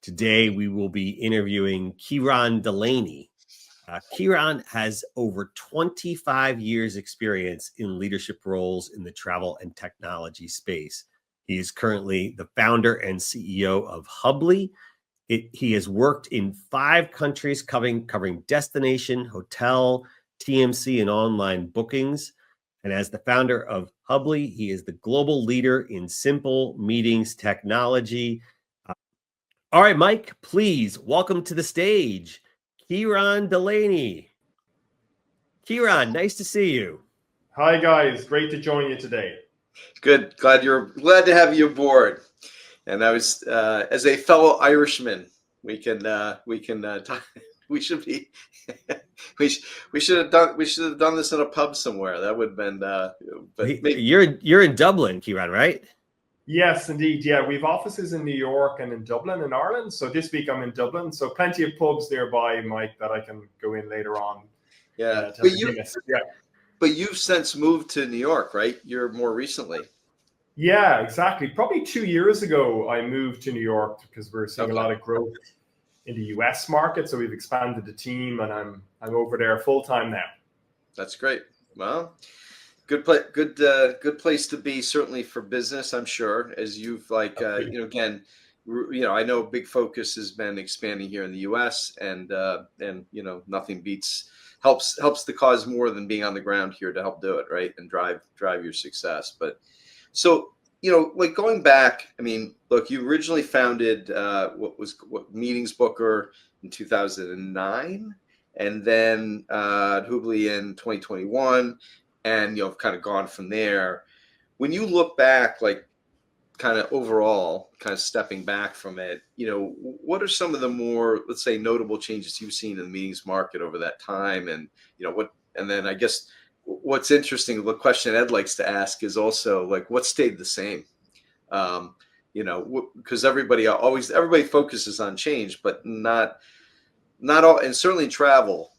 Today, we will be interviewing Ciaran Delaney. Ciaran has over 25 years experience in leadership roles in the travel and technology space. He is currently the founder and CEO of Hubli. He has worked in 5 countries covering destination, hotel, TMC, and online bookings. And as the founder of Hubli, he is the global leader in simple meetings technology. All right, Mike, please welcome to the stage, Ciaran Delaney. Ciaran, nice to see you. Hi, guys. Great to join you today. Good. Glad to have you aboard. And I was, as a fellow Irishman, we should have done this in a pub somewhere. That would have been. But maybe you're in Dublin, Ciaran, right? Yes, indeed. Yeah, we have offices in New York and in Dublin, in Ireland. So this week I'm in Dublin. So plenty of pubs nearby, Mike, that I can go in later on. Yeah, but you've since moved to New York, right? You're more recently. Yeah, exactly. Probably 2 years ago, I moved to New York because we're seeing a lot of growth in the US market. So we've expanded the team, and I'm over there full time now. That's great. Well, good place to be, certainly for business, I'm sure, as you've again, I know a big focus has been expanding here in the US, and nothing helps the cause more than being on the ground here to help do it, right, and drive your success. But so, going back, I mean, look, you originally founded what Meetings Booker in 2009, and then Hubli in 2021, and kind of gone from there. When you look back, like kind of overall, kind of stepping back from it, what are some of the more, let's say, notable changes you've seen in the meetings market over that time? And and then I guess what's interesting, the question Ed likes to ask is also like, what stayed the same? Because everybody focuses on change, but not all, and certainly in travel,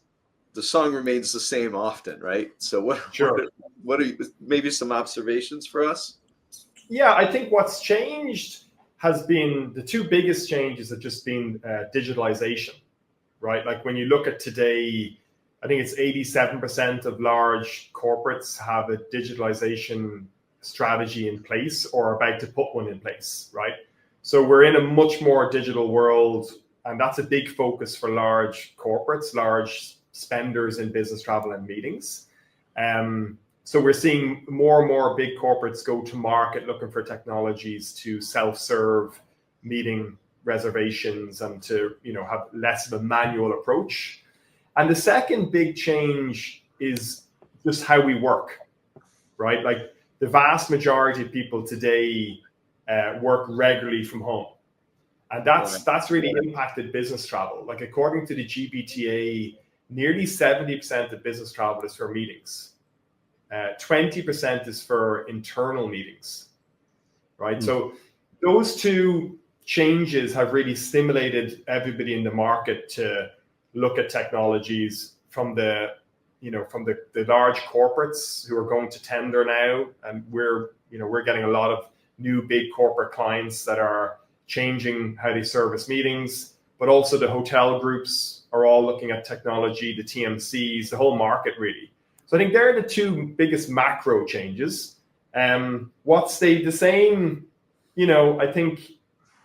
the song remains the same often, right? So what are maybe some observations for us? Yeah, I think what's changed has been, the 2 biggest changes have just been digitalization, right? Like when you look at today, I think it's 87% of large corporates have a digitalization strategy in place or about to put one in place, right? So we're in a much more digital world, and that's a big focus for large corporates, large spenders in business travel and meetings. So we're seeing more and more big corporates go to market looking for technologies to self-serve meeting reservations and to have less of a manual approach. And the second big change is just how we work, right? Like the vast majority of people today work regularly from home. And that's really impacted business travel. Like according to the GBTA, nearly 70% of business travel is for meetings. 20% is for internal meetings, right? So those 2 changes have really stimulated everybody in the market to look at technologies from the large corporates who are going to tender now, and we're getting a lot of new big corporate clients that are changing how they service meetings, but also the hotel groups are all looking at technology, the TMCs, the whole market really. So I think they're the 2 biggest macro changes. What stayed the same, I think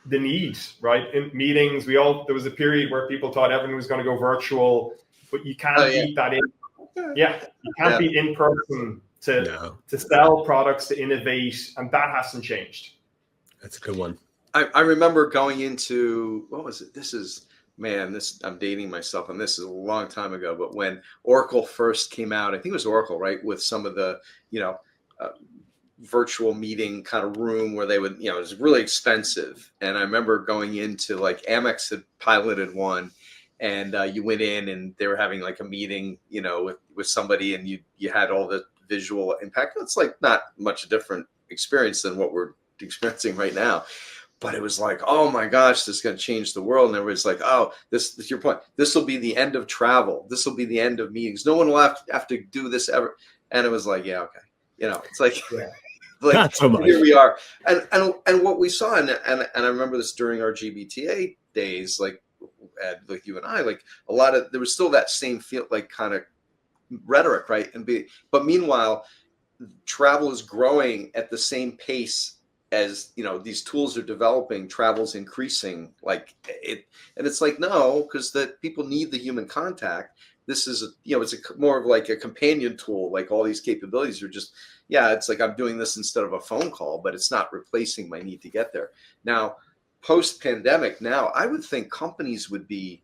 the need, right? In meetings, there was a period where people thought everyone was going to go virtual, but you can't beat that in. Yeah, you can't beat in person to sell products, to innovate, and that hasn't changed. That's a good one. I remember going into, what was it? I'm dating myself, and this is a long time ago, but when Oracle first came out, I think it was Oracle, right? With some of the, virtual meeting kind of room where they would, it was really expensive. And I remember going into like Amex had piloted one, and you went in and they were having like a meeting, with somebody, and you had all the visual impact. It's like not much different experience than what we're experiencing right now. But it was like, oh my gosh, this is going to change the world. And everybody's like, oh, this is your point. This will be the end of travel. This will be the end of meetings. No one will have to do this ever. And it was like, yeah, okay. It's like, like Not so much. here we are, and what we saw, and I remember this during our GBTA days, like you and I, like a lot of there was still that same feel, like kind of rhetoric, right? But meanwhile, travel is growing at the same pace as these tools are developing. Travel's increasing, like it, and it's like no, because that people need the human contact. This is it's more of like a companion tool. Like all these capabilities are just it's like I'm doing this instead of a phone call, but it's not replacing my need to get there. Now, post pandemic, now I would think companies would be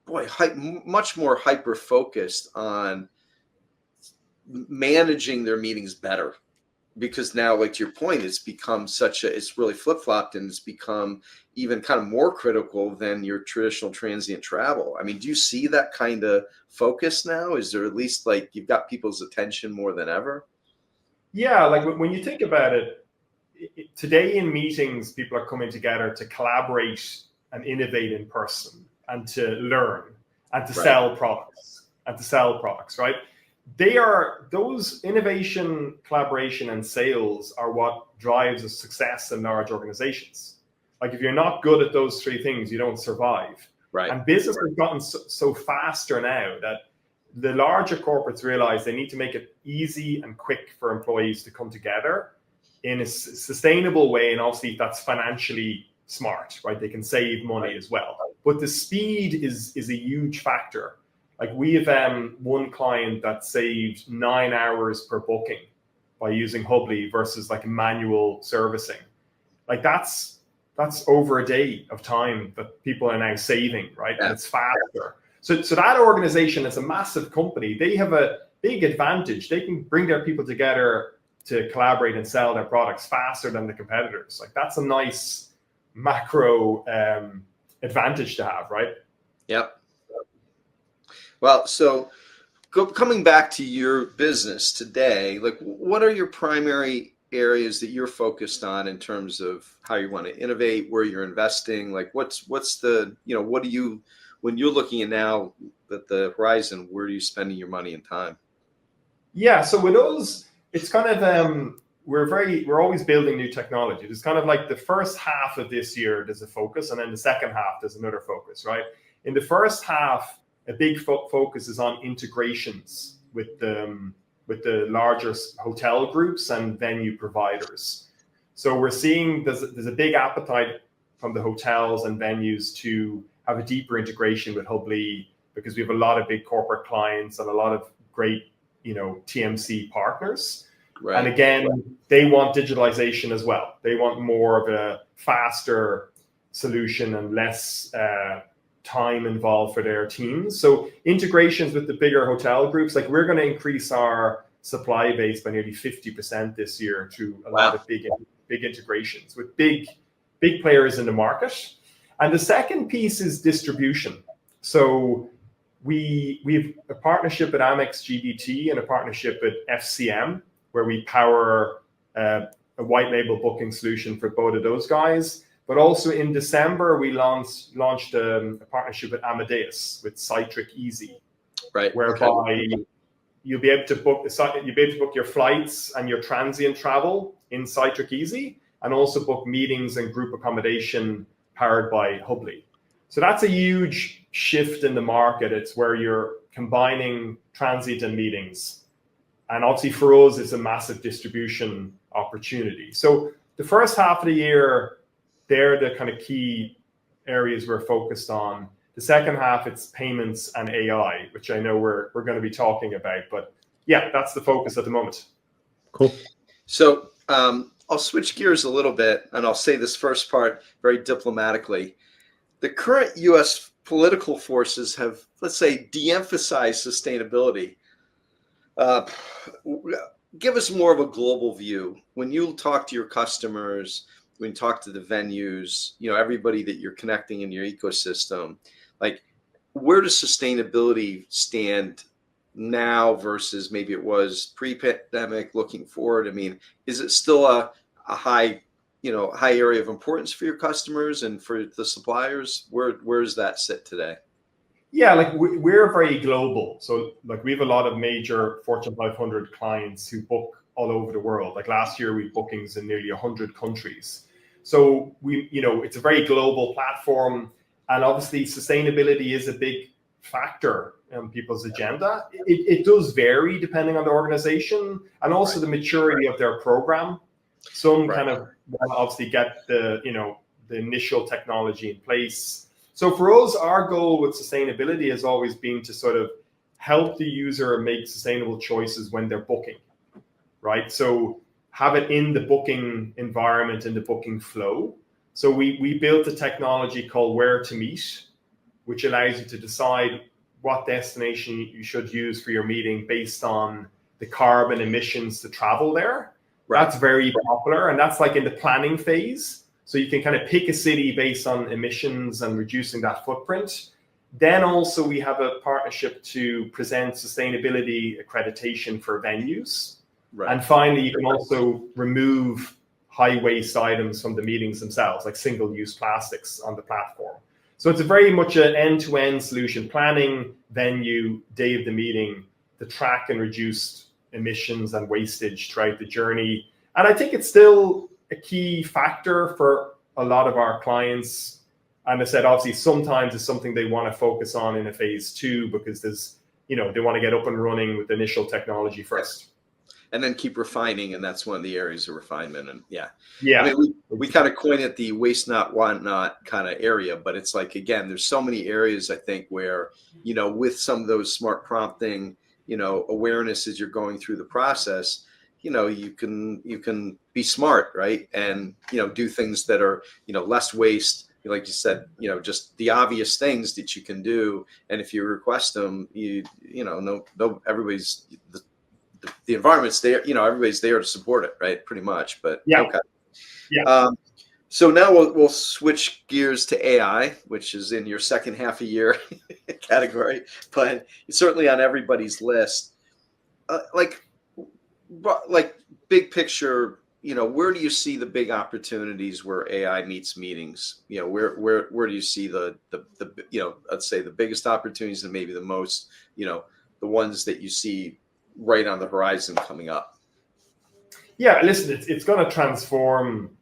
much more hyper focused on managing their meetings better, because now, like to your point, it's become it's really flip-flopped, and it's become even kind of more critical than your traditional transient travel. I mean, do you see that kind of focus now? Is there at least like you've got people's attention more than ever? Yeah, like when you think about it, today in meetings, people are coming together to collaborate and innovate in person and to learn and to sell products, right? Those innovation, collaboration, and sales are what drives the success in large organizations. Like if you're not good at those three things, you don't survive. Right. And business has gotten so faster now that the larger corporates realize they need to make it easy and quick for employees to come together in a sustainable way. And obviously that's financially smart, right? They can save money as well. But the speed is a huge factor. Like we have one client that saved 9 hours per booking by using Hubli versus like manual servicing. Like that's over a day of time that people are now saving, right? And it's faster. So that organization is a massive company. They have a big advantage. They can bring their people together to collaborate and sell their products faster than the competitors. Like that's a nice macro advantage to have, right? Yep. Well, so coming back to your business today, like what are your primary areas that you're focused on in terms of how you want to innovate, where you're investing? Like what's the, what do you, when you're looking at now at the horizon, where are you spending your money and time? Yeah, so with those, it's kind of we're always building new technology. It's kind of like the first half of this year there's a focus, and then the second half there's another focus, right? In the first half, a big focus is on integrations with the larger hotel groups and venue providers. So we're seeing there's a big appetite from the hotels and venues to have a deeper integration with Hubli, because we have a lot of big corporate clients and a lot of great, TMC partners. Right. And again, they want digitalization as well. They want more of a faster solution and less time involved for their teams. So integrations with the bigger hotel groups, like we're going to increase our supply base by nearly 50% this year through a lot of big integrations with big players in the market. And the second piece is distribution. So we have a partnership with Amex GBT and a partnership with FCM, where we power a white label booking solution for both of those guys. But also in December, we launched a partnership with Amadeus, with Citric Easy, right? Whereby you'll be able to book your flights and your transient travel in Citric Easy, and also book meetings and group accommodation powered by Hubli. So that's a huge shift in the market. It's where you're combining transient and meetings. And obviously for us, it's a massive distribution opportunity. So the first half of the year, they're the kind of key areas we're focused on. The second half, it's payments and AI, which I know we're going to be talking about. But yeah, that's the focus at the moment. Cool. So I'll switch gears a little bit, and I'll say this first part very diplomatically. The current U.S. political forces have, let's say, de-emphasized sustainability. Give us more of a global view. When you talk to your customers, when you talk to the venues, everybody that you're connecting in your ecosystem, like where does sustainability stand now versus maybe it was pre-pandemic, looking forward? I mean, is it still a high area of importance for your customers and for the suppliers? Where does that sit today? Yeah, like we're very global. So like we have a lot of major Fortune 500 clients who book all over the world. Like last year, we had bookings in nearly 100 countries. So it's a very global platform, and obviously sustainability is a big factor in people's agenda. It does vary depending on the organization and also the maturity of their program. Some kind of obviously get the initial technology in place. So for us, our goal with sustainability has always been to sort of help the user make sustainable choices when they're booking, right? So have it in the booking environment, in the booking flow. So we built a technology called Where to Meet, which allows you to decide what destination you should use for your meeting based on the carbon emissions to travel there. Right. That's very popular, and that's like in the planning phase. So you can kind of pick a city based on emissions and reducing that footprint. Then also we have a partnership to present sustainability accreditation for venues. Right. And finally, you can also remove high waste items from the meetings themselves, like single-use plastics on the platform. So it's a very much an end-to-end solution: planning, venue, day of the meeting, to track and reduce emissions and wastage throughout the journey. And I think it's still a key factor for a lot of our clients. And I said, obviously, sometimes it's something they want to focus on in a phase 2 because there's, they want to get up and running with the initial technology first. And then keep refining, and that's one of the areas of refinement. And I mean, we kind of coin it the waste not, want not kind of area, but it's like, again, there's so many areas I think where, with some of those smart prompting, awareness as you're going through the process, you can be smart, right? And, do things that are, less waste, like you said, just the obvious things that you can do. And if you request them, everybody's, the environment's there, everybody's there to support it, right? Pretty much, but okay. Yeah. So now we'll switch gears to AI, which is in your second half a year category, but it's certainly on everybody's list. Like big picture, where do you see the big opportunities where AI meets meetings? Where do you see the let's say the biggest opportunities and maybe the most, the ones that you see right on the horizon coming up? Yeah, listen, it's going to transform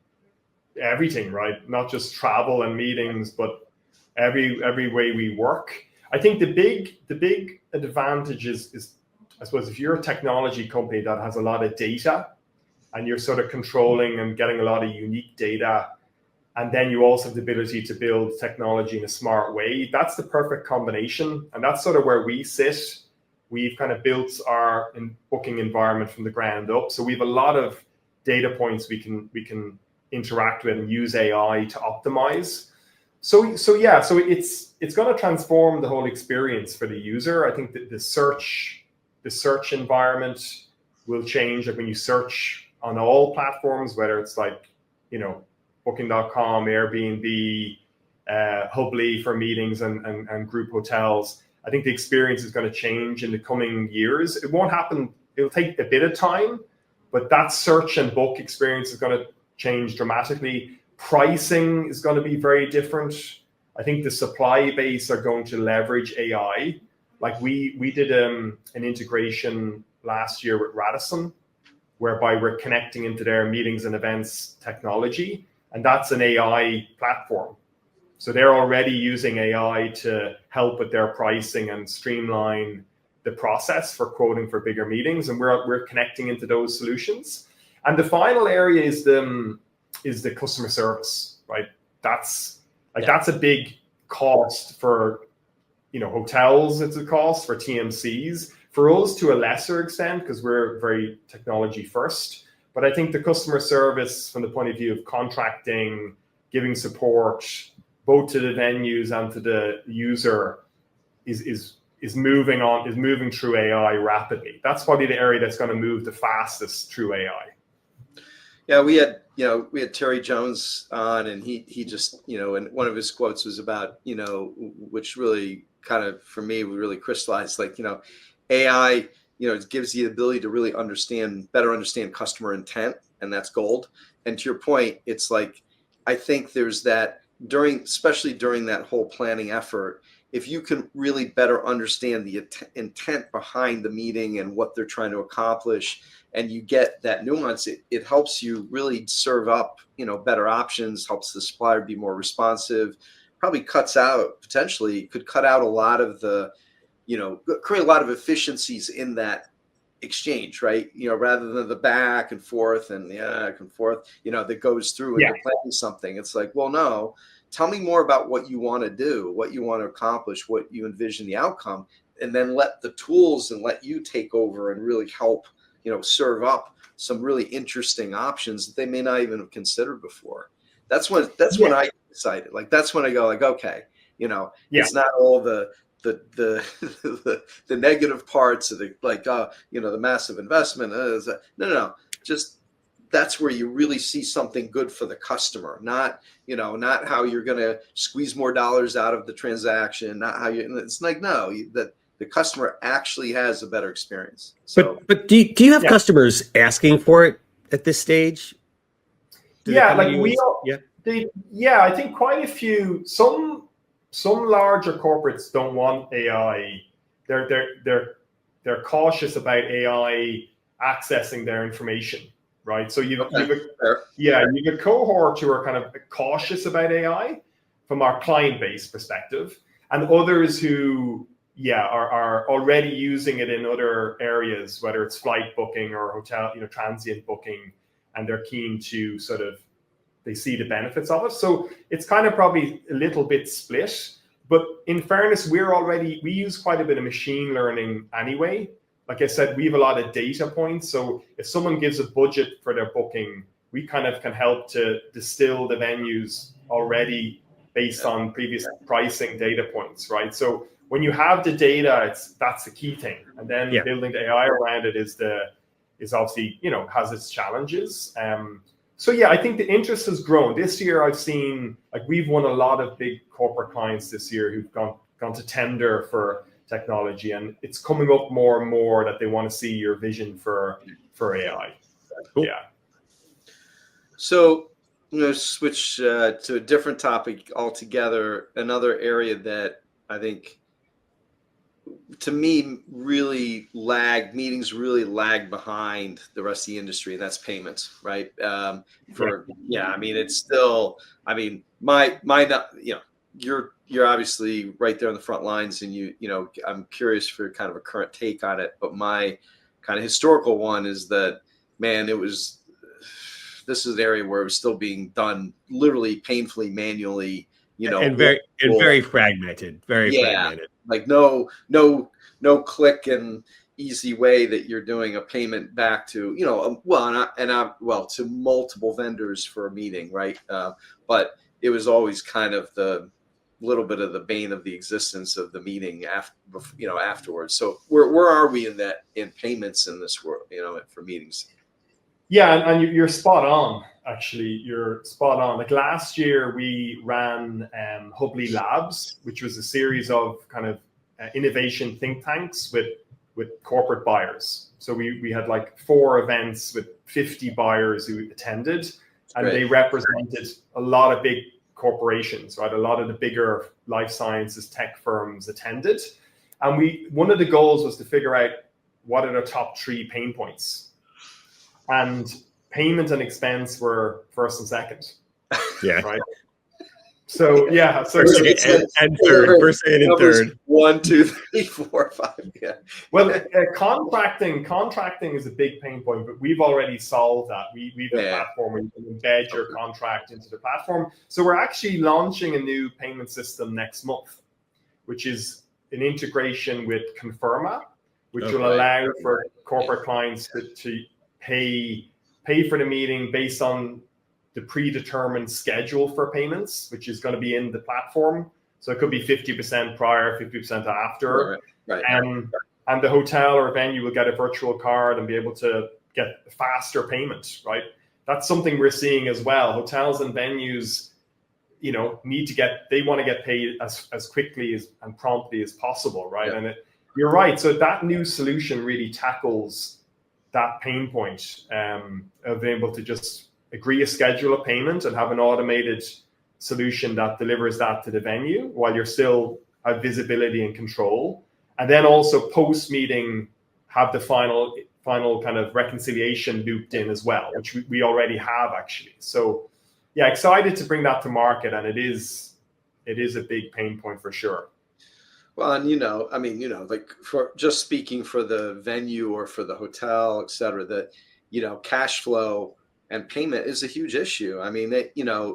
everything, right? Not just travel and meetings, but every way we work. I think the big advantage is, I suppose, if you're a technology company that has a lot of data and you're sort of controlling and getting a lot of unique data, and then you also have the ability to build technology in a smart way, that's the perfect combination. And that's sort of where we sit. We've kind of built our booking environment from the ground up. So we have a lot of data points we can interact with and use AI to optimize. So it's going to transform the whole experience for the user. I think that the search environment will change. Like when you search on all platforms, whether it's like, Booking.com, Airbnb, Hubli for meetings and group hotels, I think the experience is going to change in the coming years. It won't happen. It'll take a bit of time, but that search and book experience is going to change dramatically. Pricing is going to be very different. I think the supply base are going to leverage AI. Like we did an integration last year with Radisson, whereby we're connecting into their meetings and events technology, and that's an AI platform. So they're already using AI to help with their pricing and streamline the process for quoting for bigger meetings, and we're connecting into those solutions. And the final area is the customer service, right? That's a big cost for hotels. It's a cost for TMCs. For us, to a lesser extent, because we're very technology first. But I think the customer service, from the point of view of contracting, giving support, both to the venues and to the user, is moving through AI rapidly. That's probably the area that's going to move the fastest through AI. Yeah, we had Terry Jones on, and he just, and one of his quotes was about, which really kind of, for me, really crystallized, like, AI, it gives you the ability to really better understand customer intent, and that's gold. And to your point, it's like, I think there's that especially during that whole planning effort, if you can really better understand the intent behind the meeting and what they're trying to accomplish, and you get that nuance, it helps you really serve up, better options, helps the supplier be more responsive, probably could cut out a lot of the, create a lot of efficiencies in that exchange, right? Rather than the back and forth and that goes through into planning something. It's like, well, no, tell me more about what you want to do, what you want to accomplish, what you envision the outcome, and then let the tools and let you take over and really help, serve up some really interesting options that they may not even have considered before. That's when I get excited. Like, that's when I go like, okay, it's not all the negative parts of the, like, the massive investment. No, just that's where you really see something good for the customer, not how you're going to squeeze more dollars out of the transaction, not how it's like, no, that the customer actually has a better experience. So, but do you have customers asking for it at this stage? I think quite a few, some larger corporates don't want AI. They're cautious about AI accessing their information, right? So you've a cohort who are kind of cautious about AI from our client base perspective, and others who are already using it in other areas, whether it's flight booking or hotel, transient booking, and they're keen to they see the benefits of it. So it's kind of probably a little bit split. But in fairness, we use quite a bit of machine learning anyway. Like I said, we have a lot of data points. So if someone gives a budget for their booking, we kind of can help to distill the venues already based on previous pricing data points, right? So when you have the data, that's the key thing. And then building the AI around it is obviously, has its challenges. I think the interest has grown. This year I've seen, like, we've won a lot of big corporate clients this year who've gone to tender for technology, and it's coming up more and more that they want to see your vision for AI. Cool. Yeah. So I'm going to switch to a different topic altogether. Another area that I think, to me, meetings really lag behind the rest of the industry, and that's payments, right? It's still, you're obviously right there on the front lines, and I'm curious for kind of a current take on it. But my kind of historical one is that, man, this is an area where it was still being done literally painfully, manually, and very fragmented, fragmented. Like no click and easy way that you're doing a payment back to, to multiple vendors for a meeting, right? But it was always kind of the little bit of the bane of the existence of the meeting afterwards. So where are we in payments in this world, for meetings? Yeah, and you're spot on. Actually, you're spot on. Like, last year, we ran Hubli Labs, which was a series of kind of innovation think tanks with corporate buyers. So we had like 4 events with 50 buyers who attended, and they represented a lot of big corporations, right? A lot of the bigger life sciences tech firms attended. And one of the goals was to figure out what are the top 3 pain points. And payment and expense were first and second. Yeah. Right. So first, second, and third. 1, 2, 3, 4, 5. Yeah. Well, contracting is a big pain point, but we've already solved that. We have a platform where you can embed your contract into the platform. So we're actually launching a new payment system next month, which is an integration with Confirma, which will allow for corporate clients to pay for the meeting based on the predetermined schedule for payments, which is going to be in the platform. So it could be 50% prior, 50% after. Right. And the hotel or venue will get a virtual card and be able to get faster payment, right? That's something we're seeing as well. Hotels and venues, they want to get paid as quickly and promptly as possible, right? Yeah. And you're right. So that new solution really tackles that pain point of being able to just agree a schedule of payment and have an automated solution that delivers that to the venue while you're still have visibility and control. And then also post-meeting have the final kind of reconciliation looped in as well, which we already have actually. So yeah, excited to bring that to market, and it is a big pain point for sure. Well, and I mean, like for just speaking for the venue or for the hotel, et cetera, that, cash flow and payment is a huge issue. I mean,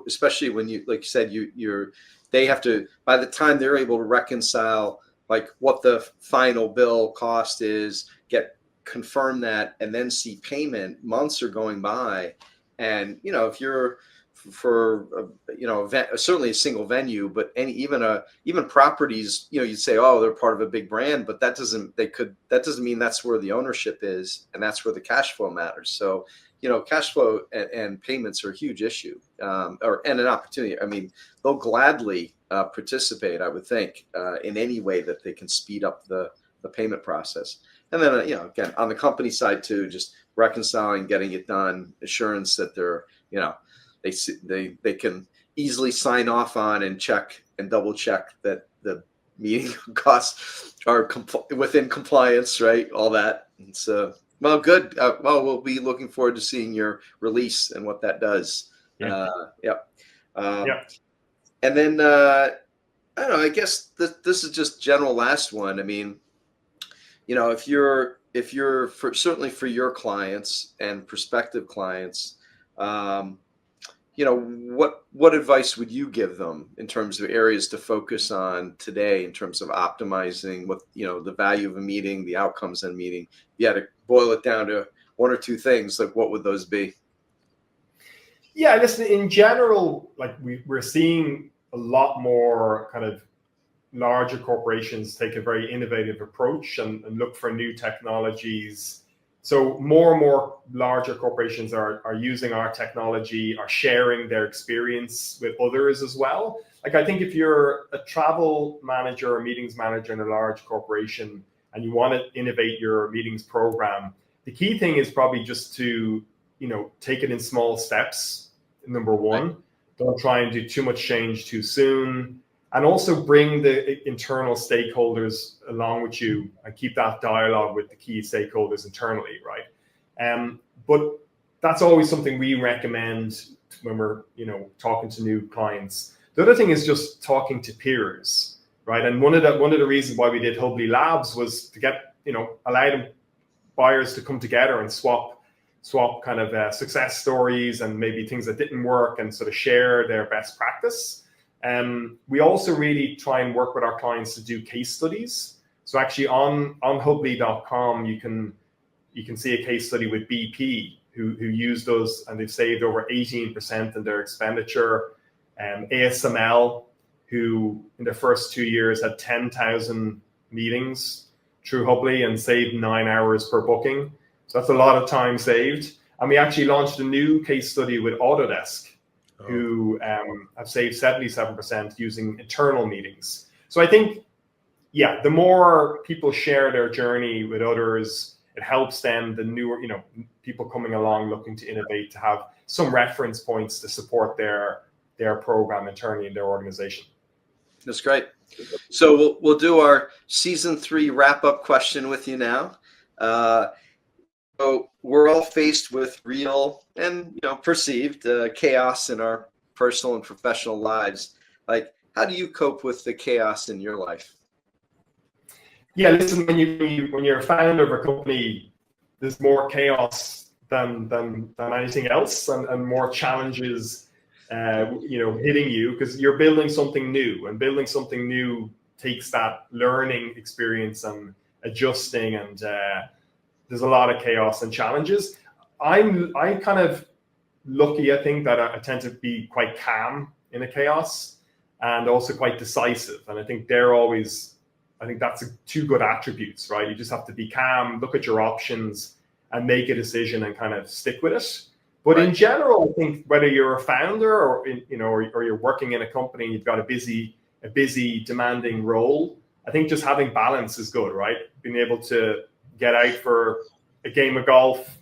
especially when you, like you said, they have to, by the time they're able to reconcile like what the final bill cost is, confirm that, and then see payment, months are going by. And, if you're for certainly a single venue, but even properties, you'd say, oh, they're part of a big brand, but that doesn't mean that's where the ownership is, and that's where the cash flow matters. So cash flow and payments are a huge issue, and an opportunity. I mean, they'll gladly participate, I would think, in any way that they can speed up the payment process. And then again, on the company side too, just reconciling, getting it done, assurance that they're they can easily sign off on and check and double check that the meeting costs are within compliance, right? All that. And so, well, good. Well, we'll be looking forward to seeing your release and what that does. Yeah. Yep. Yeah. And then I don't know. I guess this is just general last one. I mean, if you're certainly for your clients and prospective clients, what advice would you give them in terms of areas to focus on today in terms of optimizing what, the value of a meeting, the outcomes in a meeting? If you had to boil it down to one or two things, like what would those be? Yeah, listen, in general, like we're seeing a lot more kind of larger corporations take a very innovative approach and look for new technologies. So more and more larger corporations are using our technology, are sharing their experience with others as well. Like, I think if you're a travel manager or meetings manager in a large corporation and you want to innovate your meetings program, the key thing is probably just to, take it in small steps, number one. Right. Don't try and do too much change too soon. And also bring the internal stakeholders along with you and keep that dialogue with the key stakeholders internally, right? But that's always something we recommend when we're, talking to new clients. The other thing is just talking to peers, right? And one of the reasons why we did Hubli Labs was to get, allow buyers to come together and swap kind of success stories and maybe things that didn't work and sort of share their best practice. We also really try and work with our clients to do case studies. So actually on hubli.com, you can see a case study with BP who used us, and they've saved over 18% in their expenditure. ASML, who in their first 2 years had 10,000 meetings through Hubli and saved 9 hours per booking. So that's a lot of time saved. And we actually launched a new case study with Autodesk, who have saved 77% using internal meetings. So I think, the more people share their journey with others, it helps them, the newer, people coming along looking to innovate, to have some reference points to support their program internally in their organization. That's great. So we'll do our season 3 wrap-up question with you now. So we're all faced with real and perceived chaos in our personal and professional lives. Like, how do you cope with the chaos in your life? Yeah, listen, when you're a founder of a company, there's more chaos than anything else, and more challenges, hitting you, because you're building something new, and building something new takes that learning experience and adjusting, and there's a lot of chaos and challenges. I'm kind of lucky, I think, that I tend to be quite calm in a chaos and also quite decisive. And I think that's two good attributes, right? You just have to be calm, look at your options and make a decision and kind of stick with it. But right. In general, I think whether you're a founder or you're working in a company and you've got a busy, demanding role, I think just having balance is good, right? Being able to get out for a game of golf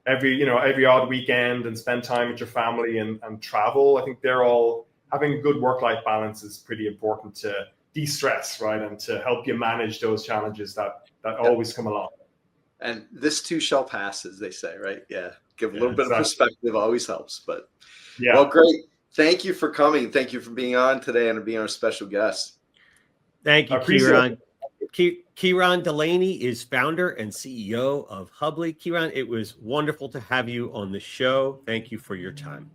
every odd weekend and spend time with your family and travel. I think they're all having a good work-life balance is pretty important to de-stress, right, and to help you manage those challenges that always come along. And this too shall pass, as they say, right? Yeah. Give a little bit exactly. of perspective always helps. But yeah, well, great. Thank you for coming. Thank you for being on today and being our special guest. Thank you, I appreciate Ciaran. Ciaran Delaney is founder and CEO of Hubli. Ciaran, it was wonderful to have you on the show. Thank you for your time.